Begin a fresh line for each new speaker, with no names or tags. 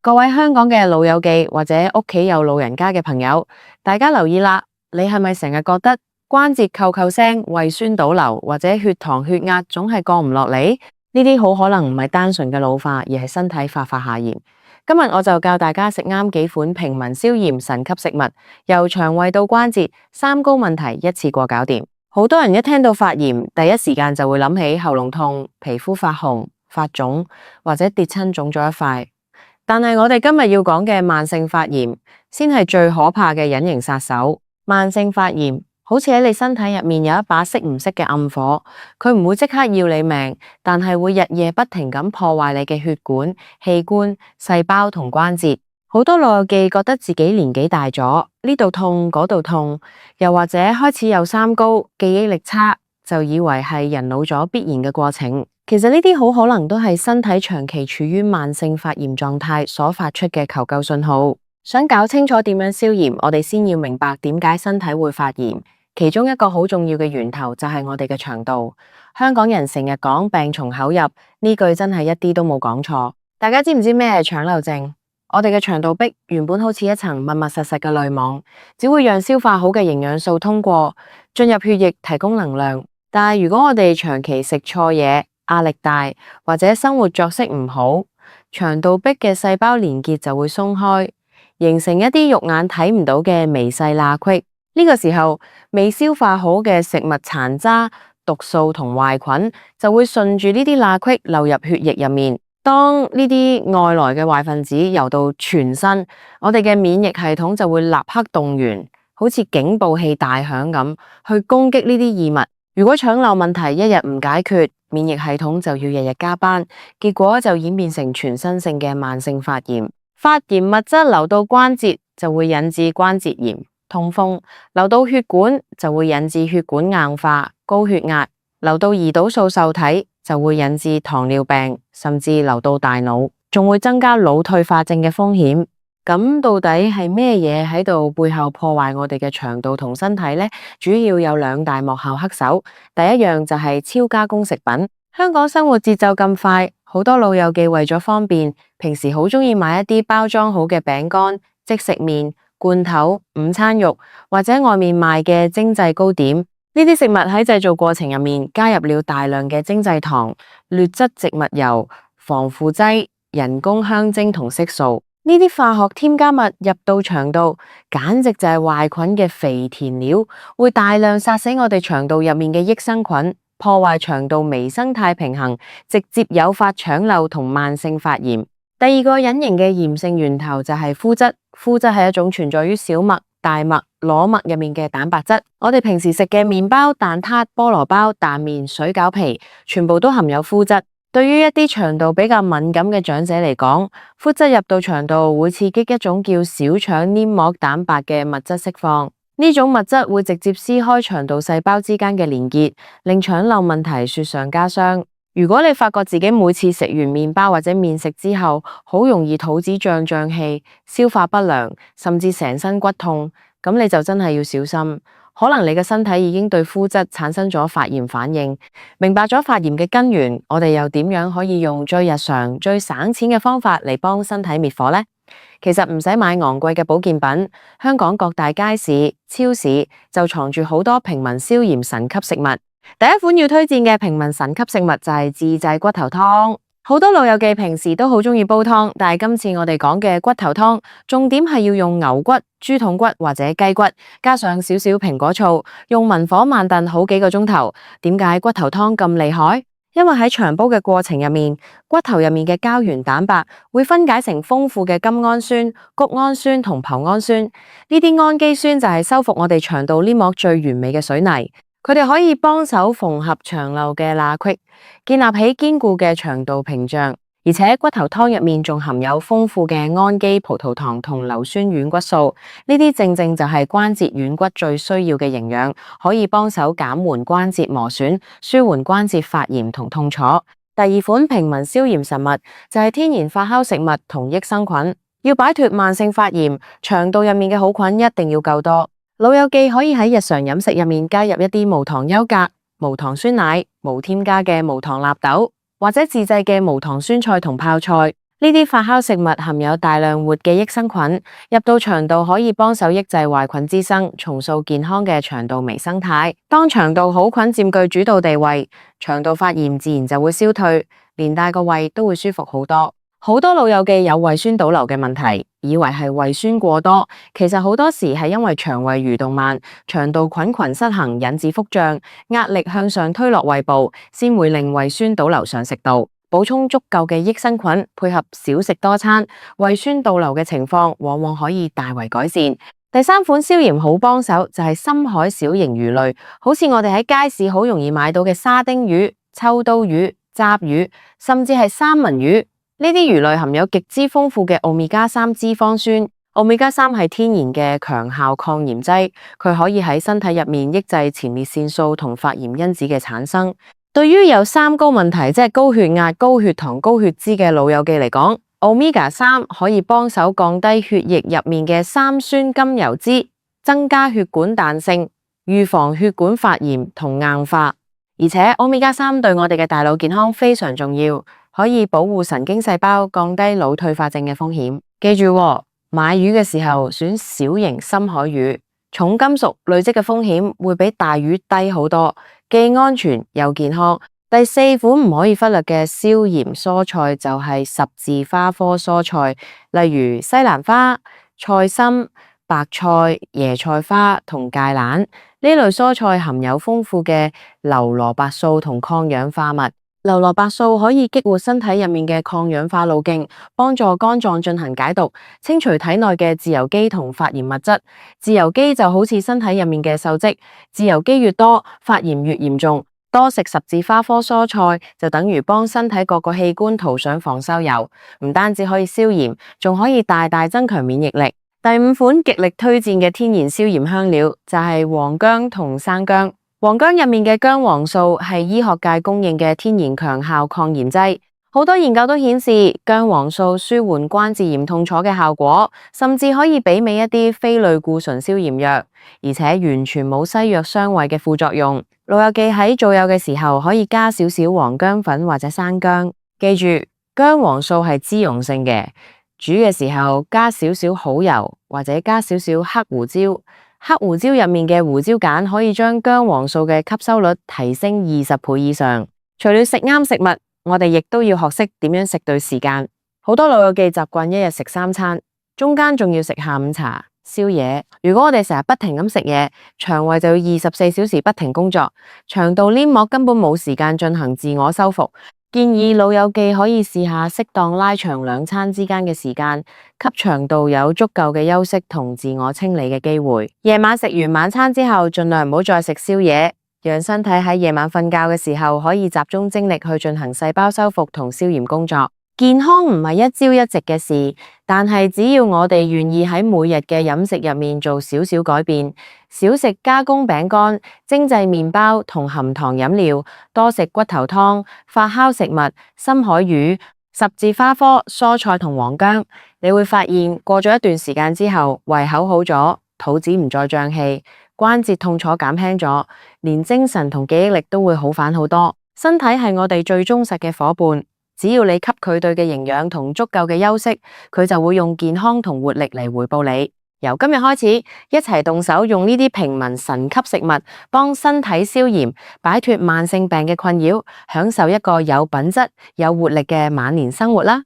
各位香港嘅老友記或者屋企有老人家嘅朋友，大家留意啦，你係咪成日覺得關節扣扣聲、胃酸倒流或者血糖血壓總係降唔落嚟？呢啲好可能唔係單純嘅老化，而係身體發下炎。今日我就教大家食啱幾款平民消炎神級食物，由腸胃到關節，三高問題一次過搞掂。好多人一聽到發炎，第一時間就會諗起喉嚨痛、皮膚發紅、發腫或者跌親腫咗一塊。但係我哋今日要講嘅慢性發炎，先係最可怕嘅隱形殺手。慢性發炎好似喺你身體入面有一把熄唔熄嘅暗火，佢唔會即刻要你命，但係會日夜不停咁破壞你嘅血管、器官、細胞同關節。好多老友記覺得自己年紀大咗，呢度痛嗰度痛，又或者開始有三高、記憶力差，就以為係人老咗必然嘅過程。其實呢啲好可能都係身體長期處於慢性發炎狀態所發出嘅求救信號。想搞清楚點樣消炎，我哋先要明白點解身體會發炎。其中一個好重要嘅源頭就係我哋嘅腸道。香港人成日講病從口入，呢句真係一啲都冇講錯。大家知唔知咩係腸漏症？我哋嘅腸道壁原本好似一層密密實實嘅濾網，只會讓消化好嘅營養素通過進入血液提供能量。但係如果我哋長期食錯嘢、壓力大或者生活作息唔好，腸道壁嘅細胞連結就會鬆開，形成一啲肉眼睇唔到嘅微細罅隙。呢個時候未消化好嘅食物殘渣、毒素同壞菌就會順住呢啲罅隙流入血液入面。當呢啲外來嘅壞分子游到全身，我哋嘅免疫系統就會立刻動員，好似警報器大響咁去攻擊呢啲異物。如果腸漏問題一日唔解決，免疫系統就要日日加班，結果就演變成全身性嘅慢性發炎。發炎物質流到關節就會引致關節炎、痛風；流到血管就會引致血管硬化、高血壓；流到胰島素受體就會引致糖尿病，甚至流到大腦，仲會增加腦退化症嘅風險。咁到底係咩嘢喺度背後破壞我哋嘅腸道同身體呢？主要有兩大幕後黑手。第一樣就係超加工食品。香港生活節奏咁快，好多老友記為咗方便，平時好鍾意買一啲包裝好嘅餅乾、即食麵、罐頭、午餐肉或者外面賣嘅精製糕點。呢啲食物喺製造過程入面加入了大量嘅精製糖、劣質植物油、防腐劑、人工香精同色素。呢啲化學添加物入到腸道，簡直就係壞菌嘅肥田料，會大量殺死我哋腸道入面嘅益生菌，破壞腸道微生態平衡，直接誘發腸漏同慢性發炎。第二個隱形嘅炎性源頭就係麩質。麩質係一種存在於小麥、大麥、裸麥入面嘅蛋白質。我哋平時食嘅麵包、蛋撻、菠蘿包、蛋麵、水餃皮，全部都含有麩質。對於一啲腸道比較敏感嘅長者嚟講，麩質入到腸道會刺激一種叫小腸黏膜蛋白嘅物質釋放。呢種物質會直接撕開腸道細胞之間嘅連結，令腸漏問題雪上加霜。如果你發覺自己每次食完麵包或者麵食之後，好容易肚子脹脹氣、消化不良，甚至成身骨痛，咁你就真係要小心。可能你嘅身體已經對麩質產生咗發炎反應。明白咗發炎嘅根源，我哋又點樣可以用最日常、最省錢嘅方法嚟幫身體滅火呢？其實唔使買昂貴嘅保健品，香港各大街市、超市就藏住好多平民消炎神級食物。第一款要推薦嘅平民神級食物就係自製骨頭湯。好多老友記平時都好鍾意煲湯，但係今次我哋講嘅骨頭湯，重點係要用牛骨、豬筒骨或者雞骨，加上少少蘋果醋，用文火慢燉好幾個鐘頭。點解骨頭湯咁厲害？因為喺長煲嘅過程入面，骨頭入面嘅膠原蛋白會分解成豐富嘅甘氨酸、谷氨酸同硼氨酸。呢啲氨基酸就係修復我哋腸道黏膜最完美嘅水泥。佢哋可以幫手縫合腸漏嘅罅隙，建立起堅固嘅腸道屏障。而且骨頭湯入面仲含有豐富嘅氨基葡萄糖同硫酸軟骨素，呢啲正正就係關節軟骨最需要嘅營養，可以幫手減緩關節磨損，舒緩關節發炎同痛楚。第二款平民消炎食物就係天然發酵食物同益生菌。要擺脫慢性發炎，腸道入面嘅好菌一定要夠多。老友記可以喺日常飲食入面加入一啲無糖優格、無糖酸奶、無添加嘅無糖納豆，或者自製嘅無糖酸菜同泡菜。呢啲發酵食物含有大量活嘅益生菌，入到腸道可以幫手抑制壞菌滋生，重塑健康嘅腸道微生態。當腸道好菌佔據主導地位，腸道發炎自然就會消退，連帶個胃都會舒服好多。好多老友記有胃酸倒流嘅問題，以為係胃酸過多，其實好多時係因為腸胃蠕動慢，腸道菌群失衡，引致腹脹，壓力向上推落胃部，先會令胃酸倒流上食道。補充足夠嘅益生菌，配合少食多餐，胃酸倒流嘅情況往往可以大為改善。第三款消炎好幫手就係深海小型魚類，好似我哋喺街市好容易買到嘅沙丁魚、秋刀魚、雜魚，甚至係三文魚。呢啲魚類含有極之豐富嘅歐米伽三脂肪酸，歐米伽三係天然嘅強效抗炎劑，佢可以喺身體入面抑制前列腺素同發炎因子嘅產生。對於有三高問題，即係高血壓、高血糖、高血脂嘅老友記嚟講，Omega 3可以幫手降低血液入面嘅三酸甘油脂，增加血管彈性，預防血管發炎同硬化。而且 Omega 3對我哋嘅大腦健康非常重要，可以保護神經細胞，降低腦退化症嘅風險。記住喎，買魚嘅時候選小型深海魚，重金屬累積嘅風險會比大魚低好多，既安全又健康。第四款唔可以忽略嘅消炎蔬菜就係十字花科蔬菜，例如西蘭花、菜心、白菜、椰菜花同芥蘭。呢類蔬菜含有豐富嘅硫蘿蔔素同抗氧化物。硫蘿蔔素可以激活身體入面嘅抗氧化路徑，幫助肝臟進行解毒，清除體內嘅自由基同發炎物質。自由基就好似身體入面嘅鏽跡，自由基越多，發炎越嚴重。多食十字花科蔬菜就等於幫身體各個器官塗上防鏽油，唔單止可以消炎，仲可以大大增強免疫力。第五款極力推薦嘅天然消炎香料就係黃薑同生薑。黃薑入面嘅薑黃素係醫學界公認嘅天然強效抗炎劑，好多研究都顯示薑黃素舒緩關節炎痛楚嘅效果，甚至可以媲美一啲非類固醇消炎藥，而且完全冇西藥傷胃嘅副作用。老友記喺做幼嘅時候可以加少少黃薑粉或者生薑，記住薑黃素係脂溶性嘅，煮嘅時候加少少蠔油或者加少少黑胡椒。黑胡椒入面嘅胡椒鹼可以將薑黃素嘅吸收率提升20倍以上。除了食啱食物，我哋亦都要學識點樣食對時間。好多老友記習慣一日食3餐，中間仲要食下午茶、宵夜。如果我哋成日不停咁食嘢，腸胃就要24小時不停工作，腸道黏膜根本冇時間進行自我修復。建議老友記可以試下適當拉長2餐之間嘅時間，給腸道有足夠嘅休息同自我清理嘅機會。夜晚食完晚餐之後，盡量唔好再食宵夜，讓身體喺夜晚瞓覺嘅時候可以集中精力去進行細胞修復同消炎工作。健康唔係一朝一夕嘅事，但係只要我哋願意喺每日嘅飲食入面做少少改變，少食加工餅乾、精製麵包同含糖飲料，多食骨頭湯、發酵食物、深海魚、十字花科蔬菜同黃薑，你會發現過咗一段時間之後，胃口好咗，肚子唔再脹氣，關節痛楚減輕咗，連精神同記憶力都會好返好多。身體係我哋最忠實嘅夥伴。只要你給佢對嘅營養同足夠嘅休息，佢就會用健康同活力嚟回報你。由今日開始，一齊動手用呢啲平民神級食物，幫身體消炎，擺脫慢性病嘅困擾，享受一個有品質、有活力嘅晚年生活啦！